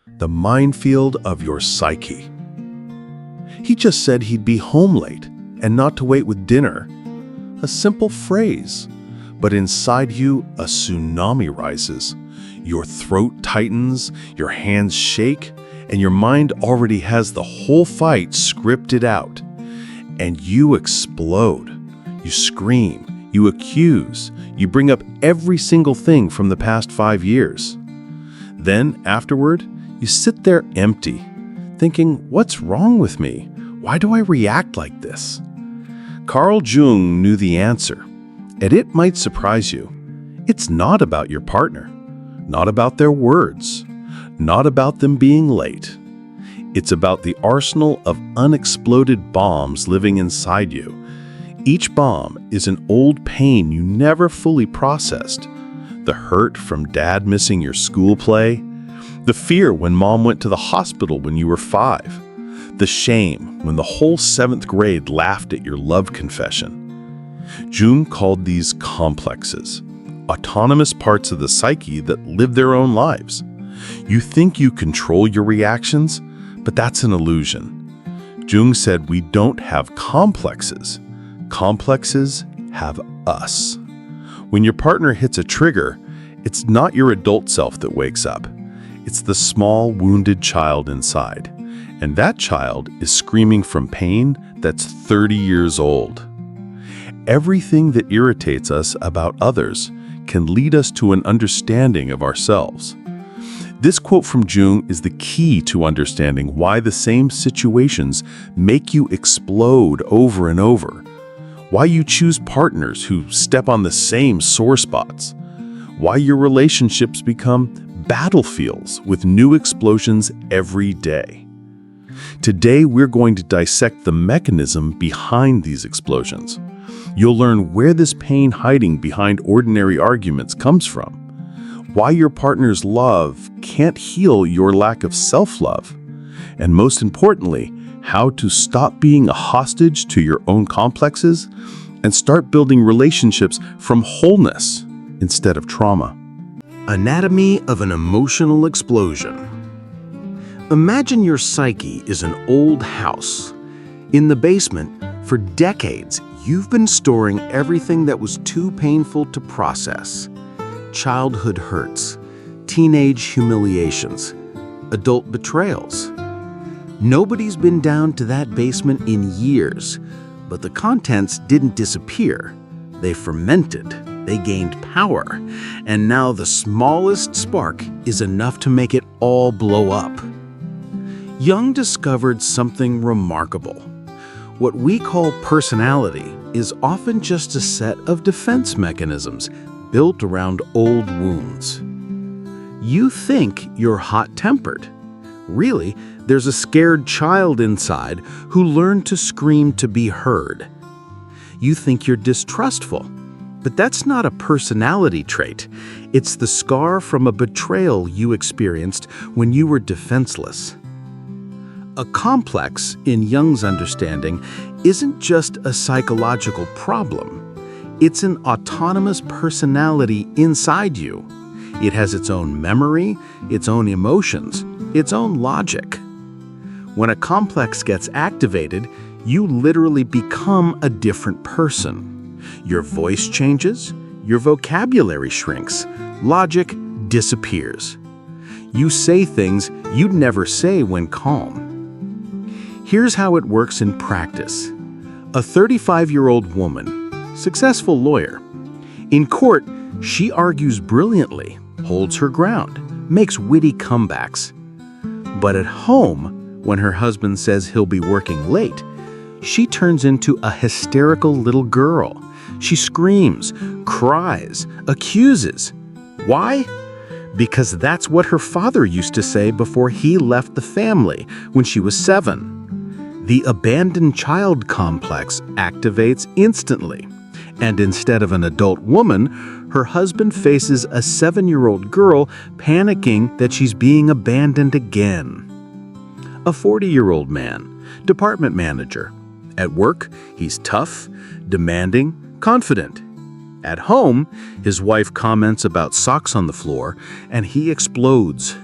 the minefield of your psyche. He just said he'd be home late and not to wait with dinner. A simple phrase, but inside you a tsunami rises. Your throat tightens, your hands shake, and your mind already has the whole fight scripted out. And you explode. You scream, you accuse, you bring up every single thing from the past 5 years. Then, afterward, you sit there empty, thinking, what's wrong with me? Why do I react like this? Carl Jung knew the answer, and it might surprise you. It's not about your partner, not about their words, not about them being late. It's about the arsenal of unexploded bombs living inside you. Each bomb is an old pain you never fully processed. The hurt from dad missing your school play, the fear when mom went to the hospital when you were 5, the shame when the whole 7th grade laughed at your love confession. Jung called these complexes, autonomous parts of the psyche that live their own lives. You think you control your reactions, but that's an illusion. Jung said we don't have complexes. Complexes have us. When your partner hits a trigger, it's not your adult self that wakes up. It's the small, wounded child inside. And that child is screaming from pain that's 30 years old. Everything that irritates us about others can lead us to an understanding of ourselves. This quote from Jung is the key to understanding why the same situations make you explode over and over, why you choose partners who step on the same sore spots, why your relationships become battlefields with new explosions every day. Today, we're going to dissect the mechanism behind these explosions. You'll learn where this pain hiding behind ordinary arguments comes from, why your partner's love can't heal your lack of self-love, and most importantly, how to stop being a hostage to your own complexes and start building relationships from wholeness instead of trauma. Anatomy of an emotional explosion. Imagine your psyche is an old house. In the basement, for decades, you've been storing everything that was too painful to process. Childhood hurts, teenage humiliations, adult betrayals. Nobody's been down to that basement in years, but the contents didn't disappear. They fermented, they gained power, and now the smallest spark is enough to make it all blow up. Jung discovered something remarkable. What we call personality is often just a set of defense mechanisms built around old wounds. You think you're hot-tempered. Really, there's a scared child inside who learned to scream to be heard. You think you're distrustful, but that's not a personality trait. It's the scar from a betrayal you experienced when you were defenseless. A complex, in Jung's understanding, isn't just a psychological problem. It's an autonomous personality inside you. It has its own memory, its own emotions, its own logic. When a complex gets activated, you literally become a different person. Your voice changes, your vocabulary shrinks, logic disappears. You say things you'd never say when calm. Here's how it works in practice. A 35-year-old woman, successful lawyer. In court, she argues brilliantly, holds her ground, makes witty comebacks. But at home, when her husband says he'll be working late, she turns into a hysterical little girl. She screams, cries, accuses. Why? Because that's what her father used to say before he left the family when she was 7. The abandoned child complex activates instantly. And instead of an adult woman, her husband faces a 7-year-old girl panicking that she's being abandoned again. A 40-year-old man, department manager. At work, he's tough, demanding, confident. At home, his wife comments about socks on the floor, and he explodes.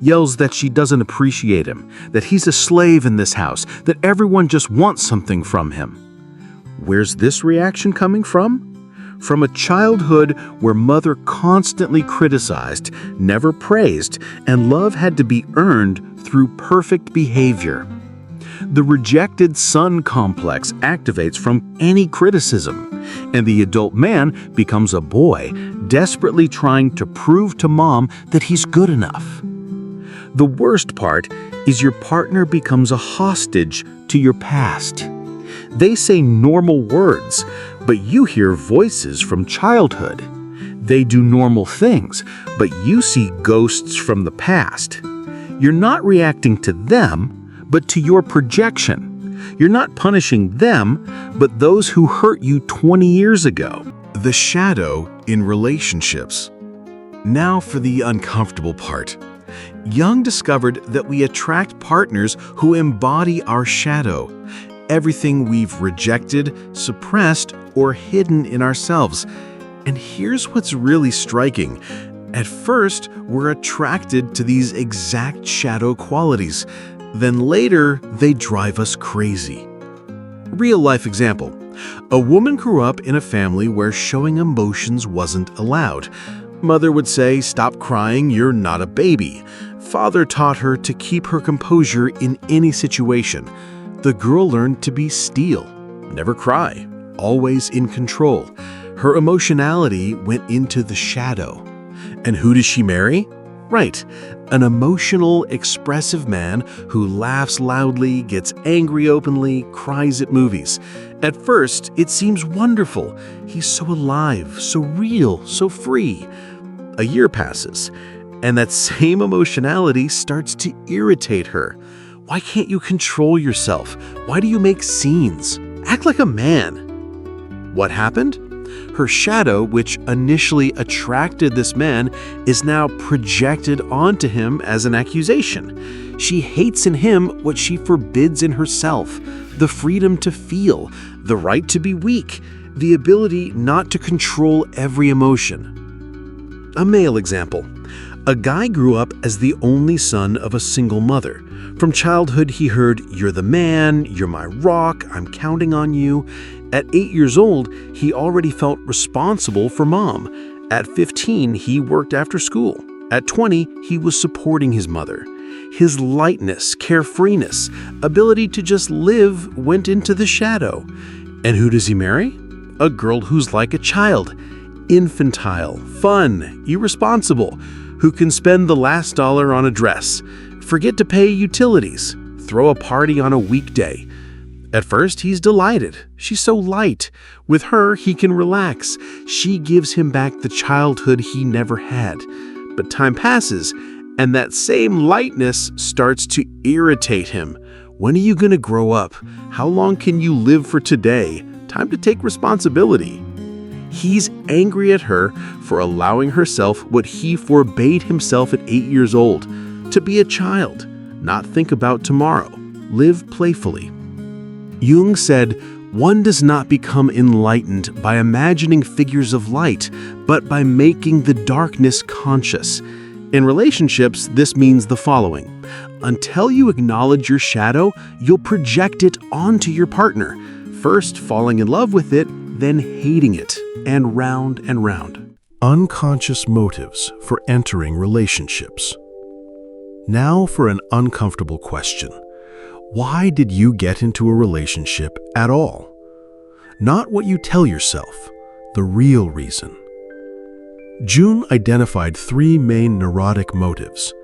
yells that she doesn't appreciate him, that he's a slave in this house, that everyone just wants something from him. Where's this reaction coming from? From a childhood where mother constantly criticized, never praised, and love had to be earned through perfect behavior. The rejected son complex activates from any criticism, and the adult man becomes a boy, desperately trying to prove to mom that he's good enough. The worst part is your partner becomes a hostage to your past. They say normal words, but you hear voices from childhood. They do normal things, but you see ghosts from the past. You're not reacting to them, but to your projection. You're not punishing them, but those who hurt you 20 years ago. The shadow in relationships. Now for the uncomfortable part. Jung discovered that we attract partners who embody our shadow, everything we've rejected, suppressed, or hidden in ourselves. And here's what's really striking. At first, we're attracted to these exact shadow qualities. Then later, they drive us crazy. Real-life example. A woman grew up in a family where showing emotions wasn't allowed. Mother would say, "Stop crying, you're not a baby." Father taught her to keep her composure in any situation. The girl learned to be steel, never cry, always in control. Her emotionality went into the shadow. And who does she marry? Right, an emotional, expressive man who laughs loudly, gets angry openly, cries at movies. At first, it seems wonderful. He's so alive, so real, so free. A year passes, and that same emotionality starts to irritate her. Why can't you control yourself? Why do you make scenes? Act like a man. What happened? Her shadow, which initially attracted this man, is now projected onto him as an accusation. She hates in him what she forbids in herself: the freedom to feel, the right to be weak, the ability not to control every emotion. A male example. A guy grew up as the only son of a single mother. From childhood, he heard, "You're the man, you're my rock, I'm counting on you." At 8 years old, he already felt responsible for mom. At 15, he worked after school. At 20, he was supporting his mother. His lightness, carefreeness, ability to just live went into the shadow. And who does he marry? A girl who's like a child. Infantile, fun, irresponsible, who can spend the last dollar on a dress, forget to pay utilities, throw a party on a weekday. At first, he's delighted. She's so light. With her, he can relax. She gives him back the childhood he never had. But time passes, and that same lightness starts to irritate him. When are you going to grow up? How long can you live for today? Time to take responsibility. He's angry at her for allowing herself what he forbade himself at 8 years old: to be a child, not think about tomorrow, live playfully. Jung said, "One does not become enlightened by imagining figures of light, but by making the darkness conscious." In relationships, this means the following. Until you acknowledge your shadow, you'll project it onto your partner, first falling in love with it, then hating it, and round and round. Unconscious motives for entering relationships. Now for an uncomfortable question. Why did you get into a relationship at all? Not what you tell yourself, the real reason. Jung identified 3 main neurotic motives,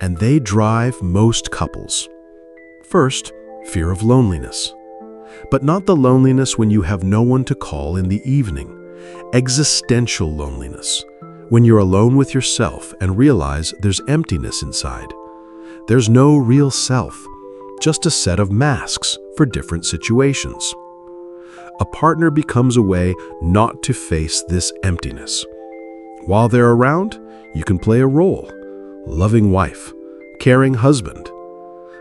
and they drive most couples. First, fear of loneliness. But not the loneliness when you have no one to call in the evening. Existential loneliness, when you're alone with yourself and realize there's emptiness inside. There's no real self, just a set of masks for different situations. A partner becomes a way not to face this emptiness. While they're around, you can play a role: loving wife, caring husband.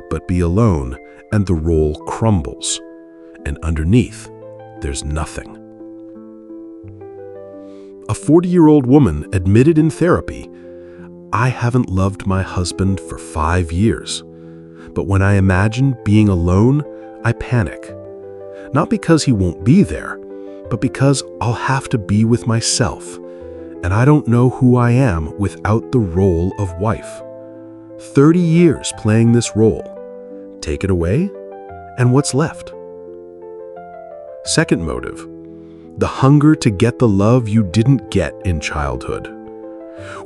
But be alone and the role crumbles, and underneath, there's nothing. A 40-year-old woman admitted in therapy, I haven't loved my husband for 5 years. But when I imagine being alone, I panic. Not because he won't be there, but because I'll have to be with myself, and I don't know who I am without the role of wife. 30 years playing this role. Take it away, and what's left? Second motive, the hunger to get the love you didn't get in childhood.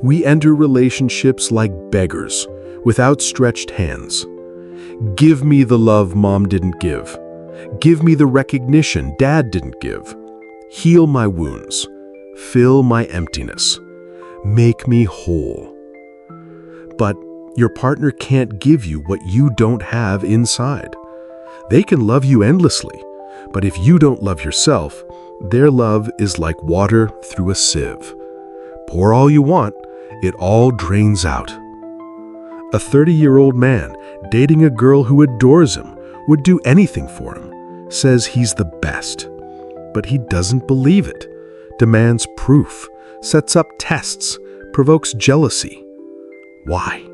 We enter relationships like beggars, with outstretched hands. Give me the love Mom didn't give. Give me the recognition Dad didn't give. Heal my wounds. Fill my emptiness. Make me whole. But your partner can't give you what you don't have inside. They can love you endlessly, but if you don't love yourself, their love is like water through a sieve. Pour all you want, it all drains out. A 30-year-old man dating a girl who adores him, would do anything for him, says he's the best. But he doesn't believe it, demands proof, sets up tests, provokes jealousy. Why?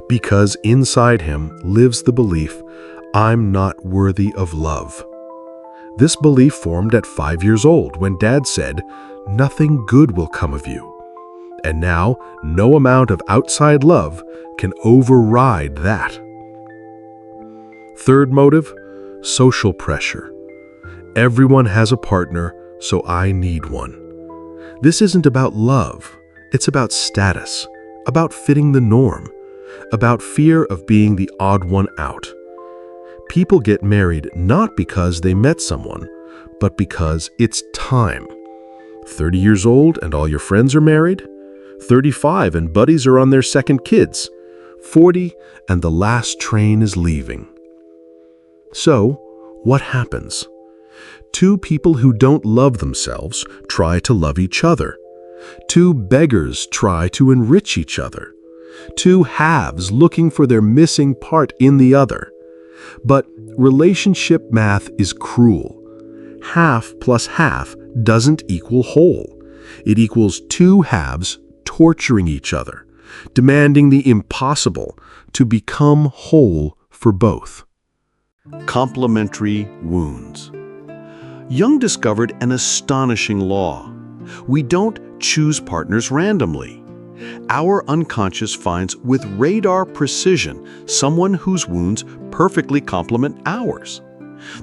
Because inside him lives the belief, I'm not worthy of love. This belief formed at 5 years old when Dad said, nothing good will come of you. And now, no amount of outside love can override that. Third motive, social pressure. Everyone has a partner, so I need one. This isn't about love. It's about status, about fitting the norm, about fear of being the odd one out. People get married not because they met someone, but because it's time. 30 years old and all your friends are married? 35 and buddies are on their second kids? 40 and the last train is leaving. So, what happens? Two people who don't love themselves try to love each other. Two beggars try to enrich each other. Two halves looking for their missing part in the other. But relationship math is cruel. Half plus half doesn't equal whole. It equals two halves torturing each other, demanding the impossible to become whole for both. Complementary wounds. Jung discovered an astonishing law. We don't choose partners randomly. Our unconscious finds with radar precision someone whose wounds perfectly complement ours.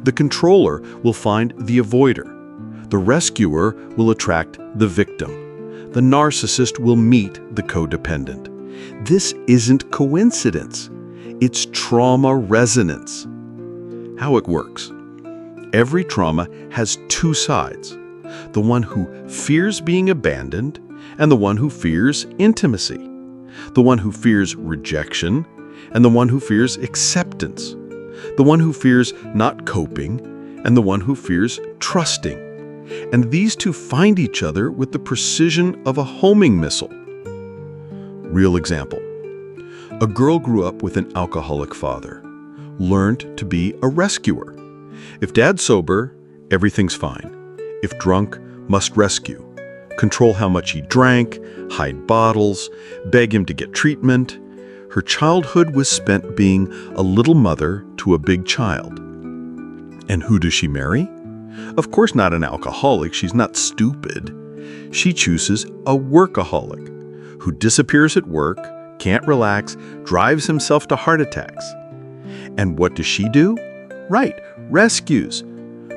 The controller will find the avoider. The rescuer will attract the victim. The narcissist will meet the codependent. This isn't coincidence. It's trauma resonance. How it works. Every trauma has two sides. The one who fears being abandoned and the one who fears intimacy. The one who fears rejection and the one who fears acceptance. The one who fears not coping and the one who fears trusting. And these two find each other with the precision of a homing missile. Real example. A girl grew up with an alcoholic father, learned to be a rescuer. If dad's sober, everything's fine. If drunk, must rescue. Control how much he drank, hide bottles, beg him to get treatment. Her childhood was spent being a little mother to a big child. And who does she marry? Of course not an alcoholic, she's not stupid. She chooses a workaholic who disappears at work, can't relax, drives himself to heart attacks. And what does she do? Right, rescues.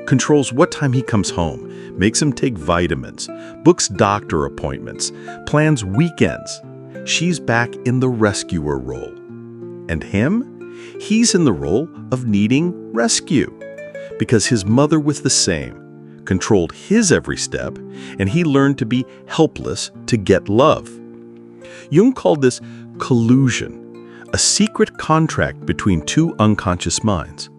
Controls what time he comes home, makes him take vitamins, books doctor appointments, plans weekends. She's back in the rescuer role. And him? He's in the role of needing rescue. Because his mother was the same, controlled his every step, and he learned to be helpless to get love. Jung called this collusion, a secret contract between two unconscious minds.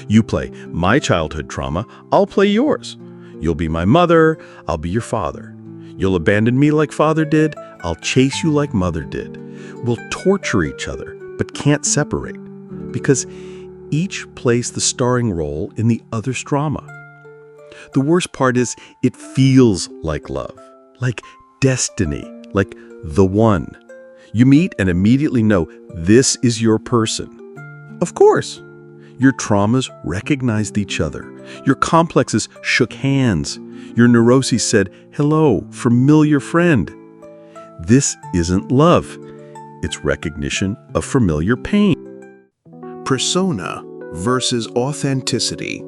You play my childhood trauma, I'll play yours. You'll be my mother, I'll be your father. You'll abandon me like father did, I'll chase you like mother did. We'll torture each other, but can't separate, because each plays the starring role in the other's drama. The worst part is it feels like love, like destiny, like the one. You meet and immediately know this is your person. Of course, your traumas recognized each other. Your complexes shook hands. Your neuroses said, "Hello, familiar friend." This isn't love. It's recognition of familiar pain. Persona versus authenticity.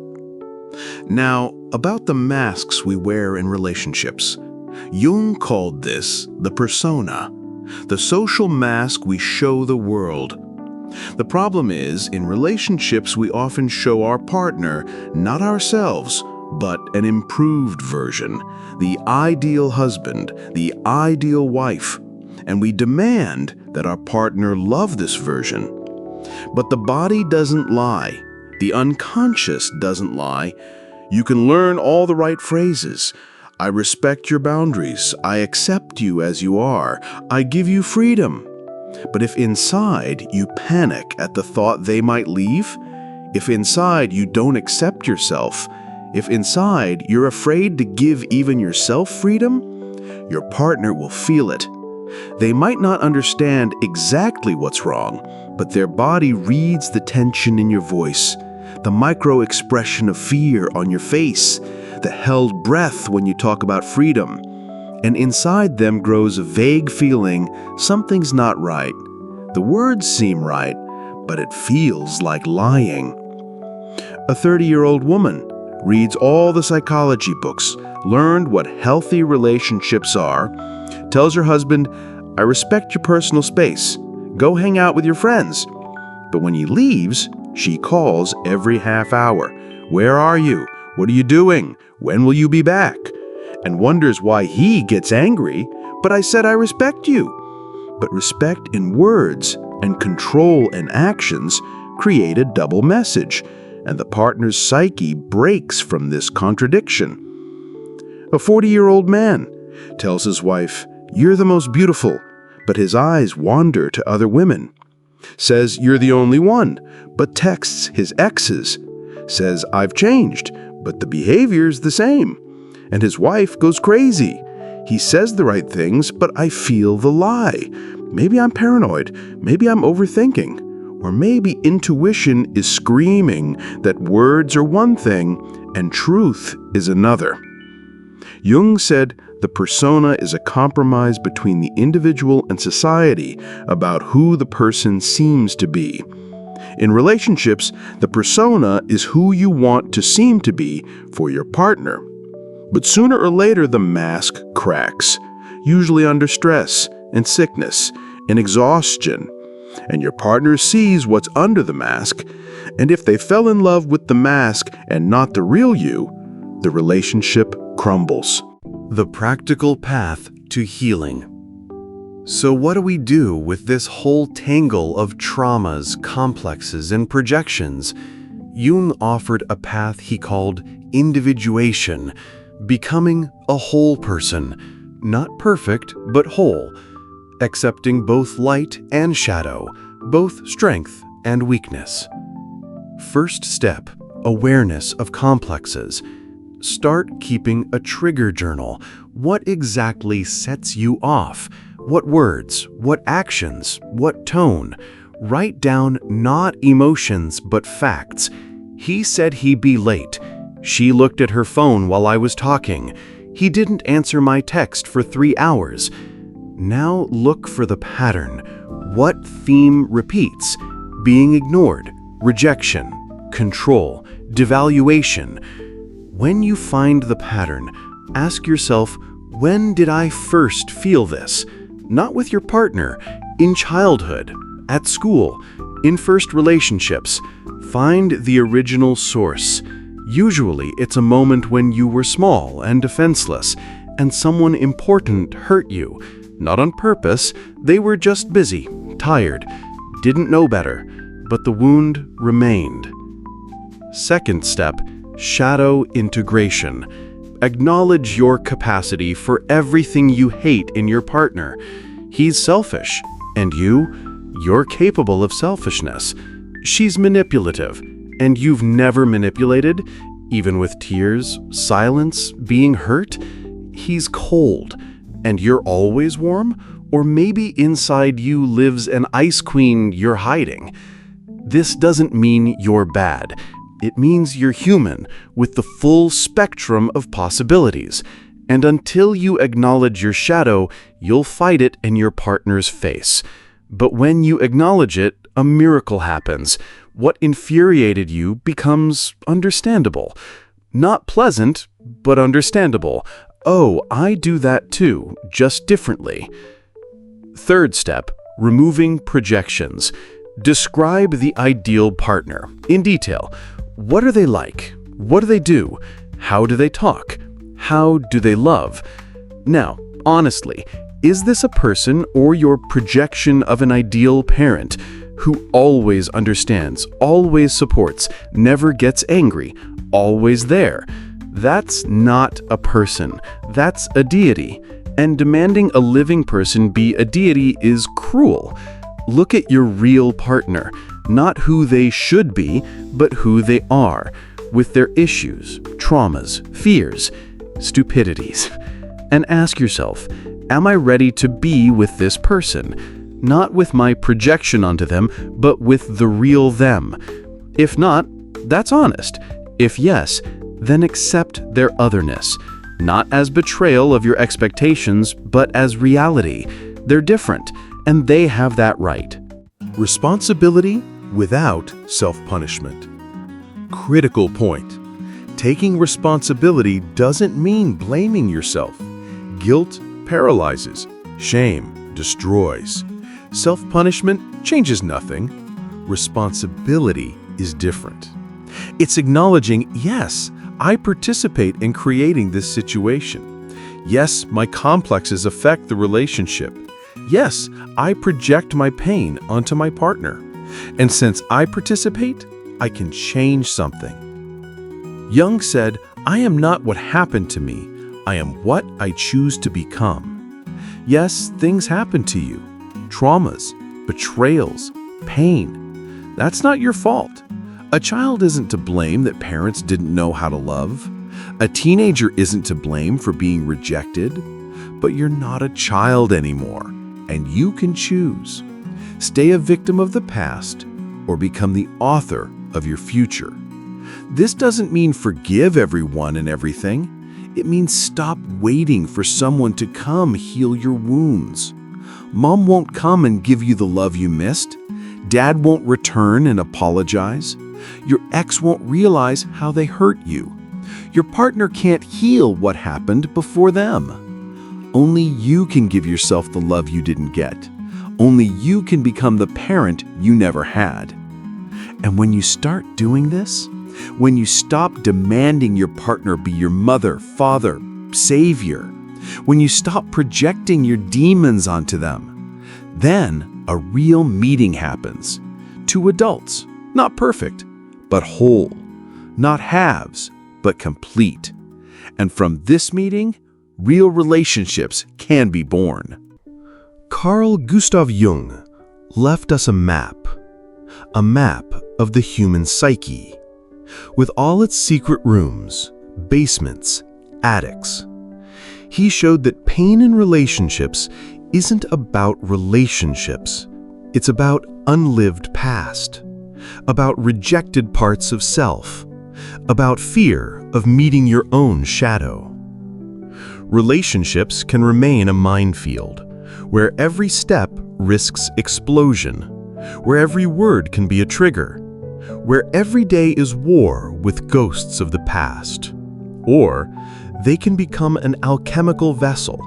Now, about the masks we wear in relationships. Jung called this the persona, the social mask we show the world. The problem is, in relationships, we often show our partner, not ourselves, but an improved version, the ideal husband, the ideal wife, and we demand that our partner love this version. But the body doesn't lie. The unconscious doesn't lie. You can learn all the right phrases. I respect your boundaries. I accept you as you are. I give you freedom. But if inside you panic at the thought they might leave, if inside you don't accept yourself, if inside you're afraid to give even yourself freedom, your partner will feel it. They might not understand exactly what's wrong, but their body reads the tension in your voice, the micro-expression of fear on your face, the held breath when you talk about freedom. And inside them grows a vague feeling something's not right. The words seem right, but it feels like lying. A 30-year-old woman reads all the psychology books, learned what healthy relationships are, tells her husband, "I respect your personal space. Go hang out with your friends." But when he leaves, she calls every half hour. "Where are you? What are you doing? When will you be back?" And wonders why he gets angry. "But I said I respect you." But respect in words and control in actions create a double message, and the partner's psyche breaks from this contradiction. A 40-year-old man tells his wife, "You're the most beautiful," but his eyes wander to other women. Says, "You're the only one," but texts his exes. Says, "I've changed," but the behavior's the same. And his wife goes crazy. He says the right things, but I feel the lie. Maybe I'm paranoid. Maybe I'm overthinking. Or maybe intuition is screaming that words are one thing and truth is another. Jung said the persona is a compromise between the individual and society about who the person seems to be. In relationships, the persona is who you want to seem to be for your partner. But sooner or later, the mask cracks, usually under stress and sickness and exhaustion. And your partner sees what's under the mask, and if they fell in love with the mask and not the real you, the relationship crumbles. The practical path to healing. So what do we do with this whole tangle of traumas, complexes, and projections? Jung offered a path he called individuation, becoming a whole person, not perfect, but whole, accepting both light and shadow, both strength and weakness. First step, awareness of complexes. Start keeping a trigger journal. What exactly sets you off? What words? What actions? What tone? Write down not emotions, but facts. He said he'd be late. She looked at her phone while I was talking. He didn't answer my text for 3 hours. Now look for the pattern. What theme repeats? Being ignored, rejection, control, devaluation. When you find the pattern, ask yourself, when did I first feel this? Not with your partner, in childhood, at school, in first relationships. Find the original source. Usually, it's a moment when you were small and defenseless, and someone important hurt you. Not on purpose, they were just busy, tired, didn't know better, but the wound remained. Second step, shadow integration. Acknowledge your capacity for everything you hate in your partner. He's selfish, and you're capable of selfishness. She's manipulative, and you've never manipulated, even with tears, silence, being hurt. He's cold, and you're always warm. Or maybe inside you lives an ice queen you're hiding. This doesn't mean you're bad. It means you're human, with the full spectrum of possibilities. And until you acknowledge your shadow, you'll fight it in your partner's face. But when you acknowledge it, a miracle happens. What infuriated you becomes understandable. Not pleasant, but understandable. Oh, I do that too, just differently. Third step, removing projections. Describe the ideal partner in detail. What are they like? What do they do? How do they talk? How do they love? Now, honestly, is this a person or your projection of an ideal parent who always understands, always supports, never gets angry, always there? That's not a person. That's a deity. And demanding a living person be a deity is cruel. Look at your real partner, not who they should be, but who they are, with their issues, traumas, fears, stupidities. And ask yourself, am I ready to be with this person? Not with my projection onto them, but with the real them. If not, that's honest. If yes, then accept their otherness, not as betrayal of your expectations, but as reality. They're different, and they have that right. Responsibility without self-punishment. Critical point. Taking responsibility doesn't mean blaming yourself. Guilt paralyzes. Shame destroys. Self-punishment changes nothing. Responsibility is different. It's acknowledging, yes, I participate in creating this situation. Yes, my complexes affect the relationship. Yes, I project my pain onto my partner. And since I participate, I can change something. Jung said, I am not what happened to me. I am what I choose to become. Yes, things happen to you. Traumas, betrayals, pain. That's not your fault. A child isn't to blame that parents didn't know how to love. A teenager isn't to blame for being rejected. But you're not a child anymore, and you can choose. Stay a victim of the past or become the author of your future. This doesn't mean forgive everyone and everything. It means stop waiting for someone to come heal your wounds. Mom won't come and give you the love you missed. Dad won't return and apologize. Your ex won't realize how they hurt you. Your partner can't heal what happened before them. Only you can give yourself the love you didn't get. Only you can become the parent you never had. And when you start doing this, when you stop demanding your partner be your mother, father, savior, when you stop projecting your demons onto them, then a real meeting happens. Two adults, not perfect, but whole. Not halves, but complete. And from this meeting, real relationships can be born. Carl Gustav Jung left us a map of the human psyche, with all its secret rooms, basements, attics. He showed that pain in relationships isn't about relationships. It's about unlived past, about rejected parts of self, about fear of meeting your own shadow. Relationships can remain a minefield, where every step risks explosion, where every word can be a trigger, where every day is war with ghosts of the past. Or they can become an alchemical vessel,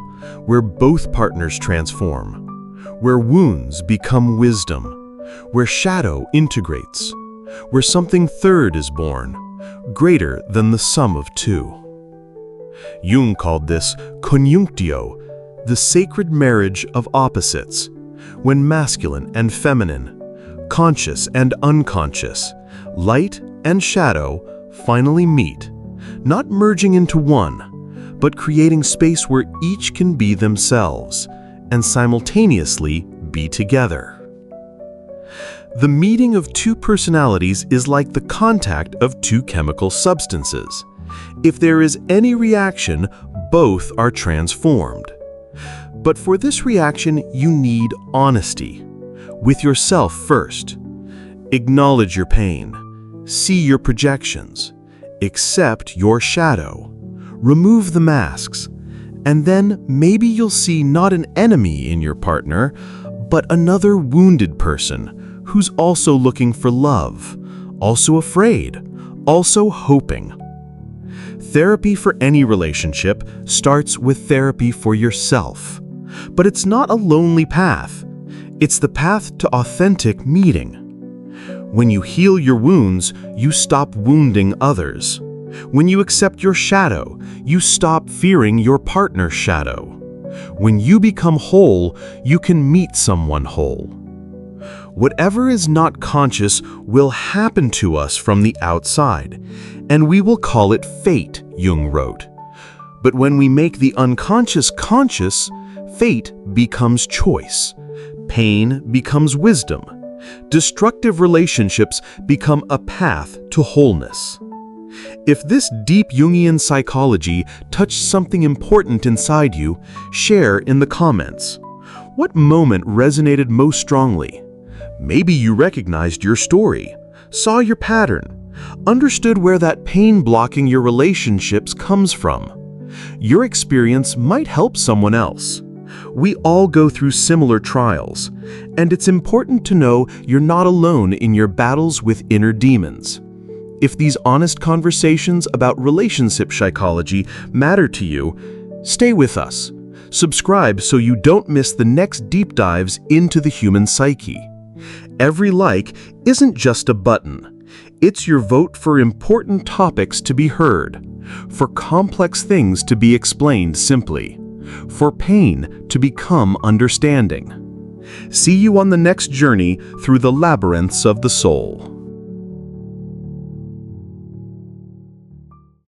where both partners transform, where wounds become wisdom, where shadow integrates, where something third is born, greater than the sum of two. Jung called this conjunctio, the sacred marriage of opposites, when masculine and feminine, conscious and unconscious, light and shadow finally meet, not merging into one, but creating space where each can be themselves and simultaneously be together. The meeting of two personalities is like the contact of two chemical substances. If there is any reaction, both are transformed. But for this reaction, you need honesty. With yourself first. Acknowledge your pain. See your projections. Accept your shadow. Remove the masks. And then maybe you'll see not an enemy in your partner, but another wounded person who's also looking for love, also afraid, also hoping. Therapy for any relationship starts with therapy for yourself. But it's not a lonely path. It's the path to authentic meeting. When you heal your wounds, you stop wounding others. When you accept your shadow, you stop fearing your partner's shadow. When you become whole, you can meet someone whole. Whatever is not conscious will happen to us from the outside, and we will call it fate, Jung wrote. But when we make the unconscious conscious, fate becomes choice. Pain becomes wisdom. Destructive relationships become a path to wholeness. If this deep Jungian psychology touched something important inside you, share in the comments. What moment resonated most strongly? Maybe you recognized your story, saw your pattern, understood where that pain blocking your relationships comes from. Your experience might help someone else. We all go through similar trials, and it's important to know you're not alone in your battles with inner demons. If these honest conversations about relationship psychology matter to you, stay with us. Subscribe so you don't miss the next deep dives into the human psyche. Every like isn't just a button. It's your vote for important topics to be heard, for complex things to be explained simply, for pain to become understanding. See you on the next journey through the labyrinths of the soul.